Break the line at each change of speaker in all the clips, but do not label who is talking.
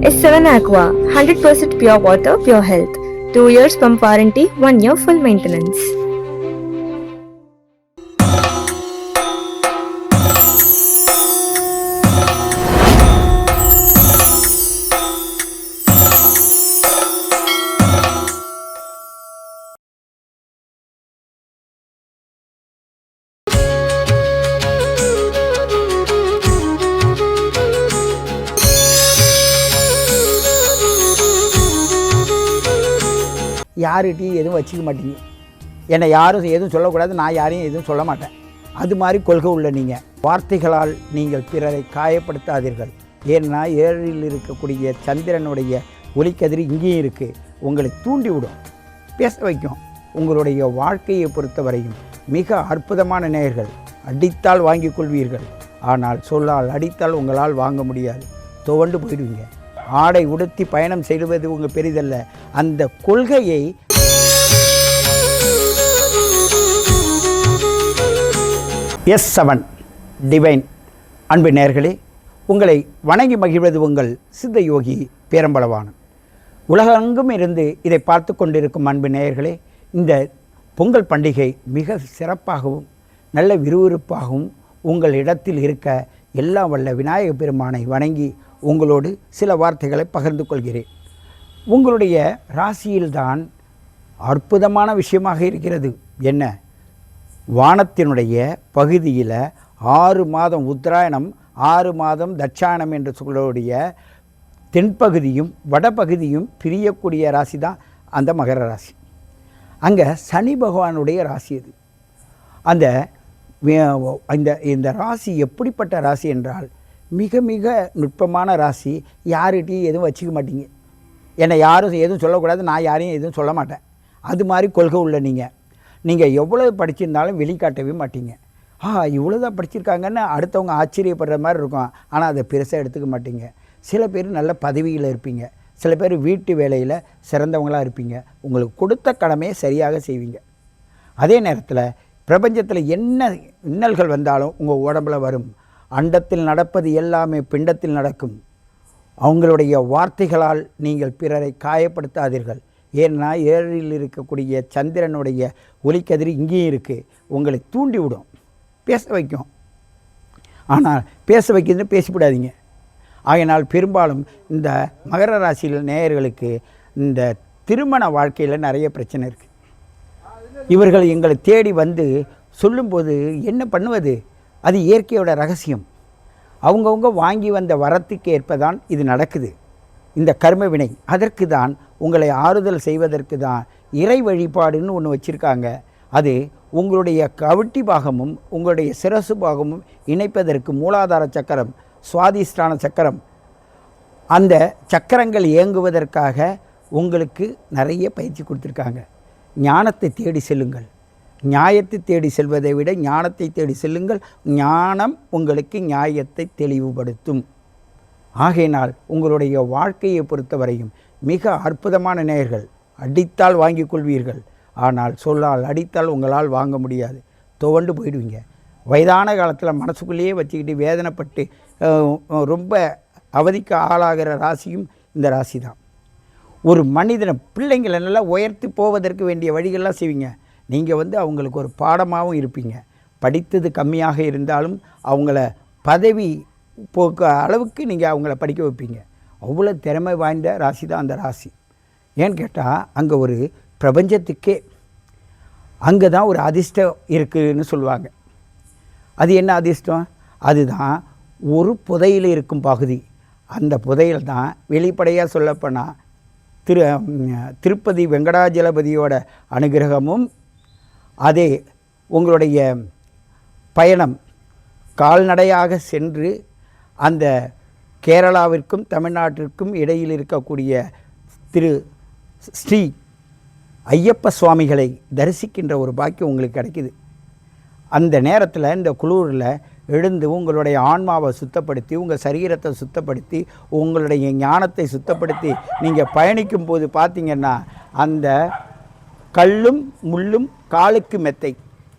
S7 Aqua, 100% pure water, pure health. 2 years pump warranty, 1 year full maintenance.
யார்கிட்டையும் எதுவும் வச்சுக்க மாட்டீங்க. என்னை யாரும் எதுவும் சொல்லக்கூடாது, நான் யாரையும் எதுவும் சொல்ல மாட்டேன். அது மாதிரி கொள்கை உள்ள நீங்கள். வார்த்தைகளால் நீங்கள் பிறரை காயப்படுத்தாதீர்கள். ஏன்னா 7ல் இருக்கக்கூடிய சந்திரனுடைய ஒளிக்கதிர் இங்கேயும் இருக்குது. உங்களை தூண்டி விடும், பேச வைக்கும். உங்களுடைய வாழ்க்கையை பொறுத்தவரையும் மிக அற்புதமான நேயர்கள். அடித்தால் வாங்கி கொள்வீர்கள், ஆனால் சொல்லால் அடித்தால் உங்களால் வாங்க முடியாது. துவண்டு போயிடுவீங்க. ஆடை உடுத்தி பயணம் செய்வது உங்கள் பெரிதல்ல. அந்த கொள்கையை S7 டிவைன் அன்பு நேயர்களே, உங்களை வணங்கி மகிழ்வது உங்கள் சித்த யோகி பேரம்பளவானன். உலகெங்கும் இருந்து இதை பார்த்து கொண்டிருக்கும் அன்பு நேயர்களே, இந்த பொங்கல் பண்டிகை மிக சிறப்பாகவும் நல்ல விறுவிறுப்பாகவும் உங்கள் இடத்தில் இருக்க எல்லாம் வல்ல விநாயக பெருமானை வணங்கி உங்களோடு சில வார்த்தைகளை பகிர்ந்து கொள்கிறேன். உங்களுடைய ராசியில்தான் அற்புதமான விஷயமாக இருக்கிறது. என்ன? வானத்தினுடைய பகுதியில் 6 மாதம் உத்தராயணம், 6 மாதம் தட்சாயணம் என்று சொல்லக்கூடிய தென்பகுதியும் வடபகுதியும் பிரியக்கூடிய ராசி தான் அந்த மகர ராசி. அங்கே சனி பகவானுடைய ராசி அது. இந்த ராசி எப்படிப்பட்ட ராசி என்றால் மிக மிக நுட்பமான ராசி. யார்கிட்டையும் எதுவும் வச்சுக்க மாட்டீங்க. என்னை யாரும் எதுவும் சொல்லக்கூடாது, நான் யாரையும் எதுவும் சொல்ல மாட்டேன். அது மாதிரி கொள்கை உள்ள நீங்கள் எவ்வளோ படிச்சிருந்தாலும் வெளிக்காட்டவே மாட்டீங்க. இவ்வளோ தான் படிச்சிருக்காங்கன்னு அடுத்தவங்க ஆச்சரியப்படுற மாதிரி இருக்கும். ஆனால் அதை பெருசாக எடுத்துக்க மாட்டீங்க. சில பேர் நல்ல பதவியில் இருப்பீங்க, சில பேர் வீட்டு வேலையில் சிறந்தவங்களாக இருப்பீங்க. உங்களுக்கு கொடுத்த கடமையை சரியாக செய்வீங்க. அதே நேரத்தில் பிரபஞ்சத்தில் என்ன இன்னல்கள் வந்தாலும் உங்கள் உடம்புல வரும். அண்டத்தில் நடப்பது எல்லாமே பிண்டத்தில் நடக்கும். அவங்களுடைய வார்த்தைகளால் நீங்கள் பிறரை காயப்படுத்தாதீர்கள். ஏன்னா 7ல் இருக்கக்கூடிய சந்திரனுடைய ஒளிக்கதிர் இங்கேயும் இருக்குது. உங்களை தூண்டி விடும், பேச வைக்கும். ஆனால் பேச வைக்கிறது பேசிவிடாதீங்க. ஆகையினால் பெரும்பாலும் இந்த மகர ராசியில் நேயர்களுக்கு இந்த திருமண வாழ்க்கையில் நிறைய பிரச்சனை இருக்குது. இவர்கள் எங்களை தேடி வந்து சொல்லும்போது என்ன பண்ணுவது? அது இயற்கையோட ரகசியம். அவங்கவுங்க வாங்கி வந்த வரத்துக்கு ஏற்பதான் இது நடக்குது. இந்த கர்ம வினை அதற்கு தான், உங்களை ஆறுதல் செய்வதற்கு தான் இறை வழிபாடுன்னு ஒன்று வச்சுருக்காங்க. அது உங்களுடைய கவிட்டி பாகமும் உங்களுடைய சிரசு பாகமும் இணைப்பதற்கு மூலாதார சக்கரம், சுவாதிஷ்டான சக்கரம், அந்த சக்கரங்கள் இயங்குவதற்காக உங்களுக்கு நிறைய பயிற்சி கொடுத்துருக்காங்க. ஞானத்தை தேடி செல்லுங்கள். நியாயத்தை தேடி செல்வதை விட ஞானத்தை தேடி செல்லுங்கள். ஞானம் உங்களுக்கு நியாயத்தை தெளிவுபடுத்தும். ஆகையினால் உங்களுடைய வாழ்க்கையை பொறுத்தவரையும் மிக அற்புதமான நேயர்கள். அடித்தால் வாங்கி கொள்வீர்கள், ஆனால் சொல்லால் அடித்தால் உங்களால் வாங்க முடியாது. துவண்டு போயிடுவீங்க. வயதான காலத்தில் மனசுக்குள்ளேயே வச்சுக்கிட்டு வேதனைப்பட்டு ரொம்ப அவதிக்கு ஆளாகிற ராசியும் இந்த ராசி தான். ஒரு மனிதனை பிள்ளைங்களை நல்லா உயர்த்தி போவதற்கு வேண்டிய வழிகள்லாம் செய்வீங்க. நீங்கள் அவங்களுக்கு ஒரு பாடமாகவும் இருப்பீங்க. படித்தது கம்மியாக இருந்தாலும் அவங்கள பதவி போக்க அளவுக்கு நீங்கள் அவங்கள படிக்க வைப்பீங்க. அவ்வளோ திறமை வாய்ந்த ராசி தான் அந்த ராசி. ஏன்னு கேட்டால் அங்கே ஒரு பிரபஞ்சத்துக்கே அங்கே தான் ஒரு அதிர்ஷ்டம் இருக்குதுன்னு சொல்லுவாங்க. அது என்ன அதிர்ஷ்டம்? அதுதான் ஒரு புதையில் இருக்கும் பகுதி. அந்த புதையில் தான் வெளிப்படையாக சொல்லப்போனால் திருப்பதி வெங்கடாஜலபதியோட அனுகிரகமும், அதே உங்களுடைய பயணம் கால்நடையாக சென்று அந்த கேரளாவிற்கும் தமிழ்நாட்டிற்கும் இடையில் இருக்கக்கூடிய ஸ்ரீ ஐயப்ப சுவாமிகளை தரிசிக்கின்ற ஒரு பாக்கியம் உங்களுக்கு கிடைக்குது. அந்த நேரத்தில் இந்த குளூரில் எழுந்து உங்களுடைய ஆன்மாவை சுத்தப்படுத்தி, உங்கள் சரீரத்தை சுத்தப்படுத்தி, உங்களுடைய ஞானத்தை சுத்தப்படுத்தி நீங்கள் பயணிக்கும் போது பார்த்திங்கன்னா அந்த கல்லும் முள்ளும் காலுக்கு மெத்தை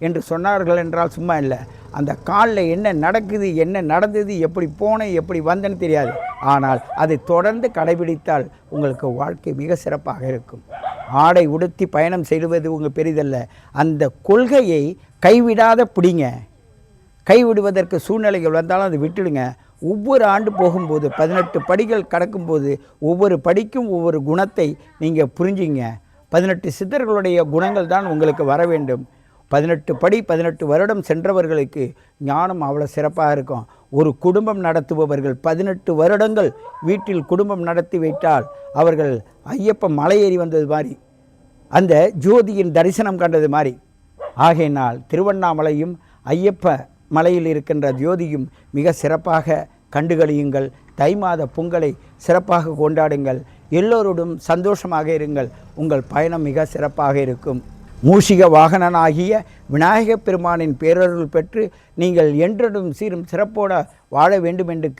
என்று சொன்னார்கள் என்றால் சும்மா இல்லை. அந்த காலில் என்ன நடக்குது, என்ன நடந்தது, எப்படி போனேன், எப்படி வந்தேன்னு தெரியாது. ஆனால் அதை தொடர்ந்து கடைபிடித்தால் உங்களுக்கு வாழ்க்கை மிக சிறப்பாக இருக்கும். ஆடை உடுத்தி பயணம் செய்வது உங்கள் பெரிதல்ல. அந்த கொள்கையை கைவிடாத பிடிங்க. கைவிடுவதற்கு சூழ்நிலைகள் வந்தாலும் அதை விட்டுடுங்க. ஒவ்வொரு ஆண்டு போகும்போது 18 படிகள் கடக்கும்போது ஒவ்வொரு படிக்கும் ஒவ்வொரு குணத்தை நீங்கள் புரிஞ்சிங்க. 18 சித்தர்களுடைய குணங்கள் தான் உங்களுக்கு வர வேண்டும். 18 படி 18 வருடம் சென்றவர்களுக்கு ஞானம் அவ்வளோ சிறப்பாக இருக்கும். ஒரு குடும்பம் நடத்துபவர்கள் 18 வருடங்கள் வீட்டில் குடும்பம் நடத்தி வைத்தால் அவர்கள் ஐயப்பன் மலை ஏறி வந்தது மாதிரி, அந்த ஜோதியின் தரிசனம் கண்டது மாதிரி. ஆகையினால் திருவண்ணாமலையும் ஐயப்ப மலையில் இருக்கின்ற ஜோதியும் மிக சிறப்பாக கண்டுகளியுங்கள். தை மாத பொங்கலை சிறப்பாக கொண்டாடுங்கள். எல்லோரோடும் சந்தோஷமாக இருங்கள். உங்கள் பயணம் மிக சிறப்பாக இருக்கும். மூஷிக வாகனனாகிய விநாயகப் பெருமானின் பேரருள் பெற்று நீங்கள் என்றும் சீரும் சிறப்போட வாழ வேண்டும் என்று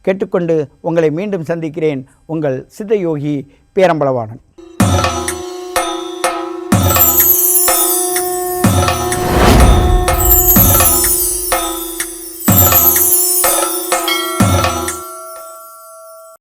கேட்டுக்கொண்டு உங்களை மீண்டும் சந்திக்கிறேன். உங்கள் சித்தயோகி பேரம்பலவாணன்.